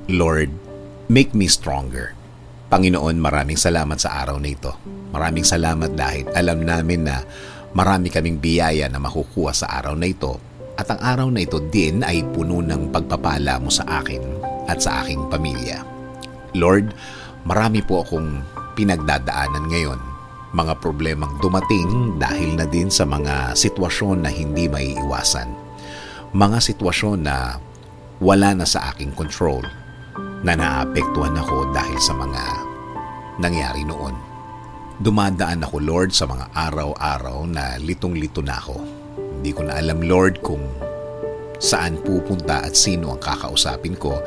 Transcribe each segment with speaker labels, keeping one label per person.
Speaker 1: Lord, make me stronger. Panginoon, maraming salamat sa araw na ito. Maraming salamat dahil alam namin na marami kaming biyaya na makukuha sa araw na ito. At ang araw na ito din ay puno ng pagpapala mo sa akin at sa aking pamilya. Lord, marami po akong pinagdadaanan ngayon. Mga problemang dumating dahil na din sa mga sitwasyon na hindi maiiwasan. Mga sitwasyon na wala na sa aking control, na naapektuhan ako dahil sa mga nangyari noon. Dumadaan ako, Lord, sa mga araw-araw na litong-lito na ako. Hindi ko na alam, Lord, kung saan pupunta at sino ang kakausapin ko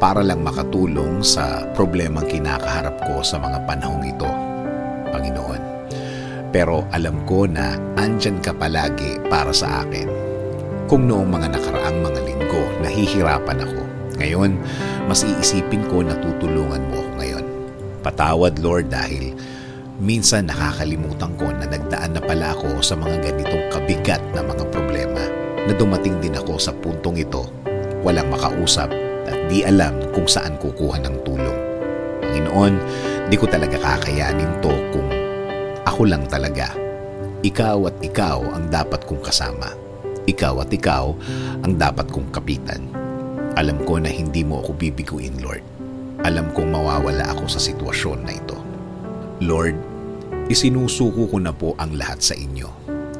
Speaker 1: para lang makatulong sa problemang kinakaharap ko sa mga panahong ito, Panginoon. Pero alam ko na andyan ka palagi para sa akin. Kung noong mga nakaraang mga linggo, nahihirapan ako. Ngayon, mas iisipin ko na tutulungan mo ako ngayon. Patawad, Lord, dahil minsan nakakalimutan ko na nagdaan na pala ako sa mga ganitong kabigat na mga problema, na dumating din ako sa puntong ito, walang makausap at di alam kung saan kukuha ng tulong. Panginoon, di ko talaga kakayanin to kung ako lang talaga. Ikaw at ikaw ang dapat kong kasama. Ikaw at ikaw ang dapat kong kapitan. Alam ko na hindi mo ako bibiguin, Lord. Alam kong mawawala ako sa sitwasyon na ito. Lord, isinusuko ko na po ang lahat sa inyo.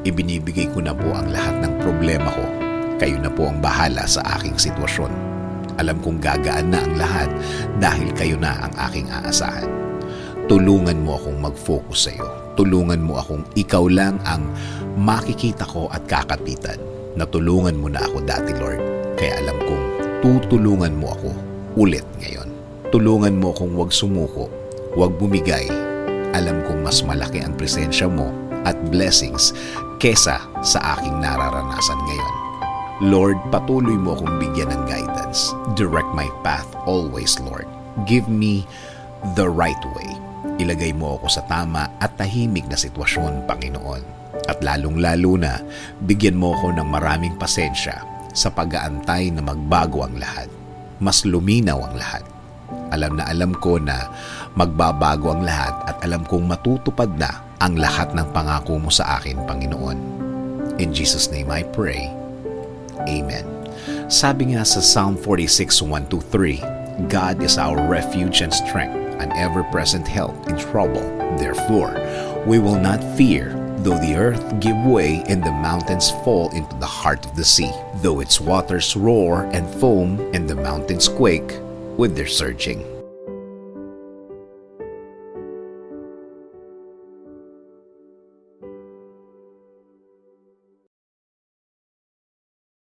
Speaker 1: Ibinibigay ko na po ang lahat ng problema ko. Kayo na po ang bahala sa aking sitwasyon. Alam kong gagaan na ang lahat dahil kayo na ang aking aasahan. Tulungan mo akong mag-focus sa iyo. Tulungan mo akong ikaw lang ang makikita ko at kakapitan. Natulungan mo na ako dati, Lord. Kaya alam kong tutulungan mo ako ulit ngayon. Tulungan mo akong huwag sumuko, huwag bumigay. Alam kong mas malaki ang presensya mo at blessings kesa sa aking nararanasan ngayon. Lord, patuloy mo akong bigyan ng guidance. Direct my path always, Lord. Give me the right way. Ilagay mo ako sa tama at tahimik na sitwasyon, Panginoon. At lalong-lalo na, bigyan mo ako ng maraming pasensya sa pag-aantay na magbago ang lahat. Mas luminaw ang lahat. Alam na alam ko na magbabago ang lahat at alam kong matutupad na ang lahat ng pangako mo sa akin, Panginoon. In Jesus' name I pray. Amen. Sabi nga sa Psalm 46:1-3, God is our refuge and strength, an ever-present help in trouble. Therefore, we will not fear, though the earth give way and the mountains fall into the heart of the sea, though its waters roar and foam and the mountains quake with their surging.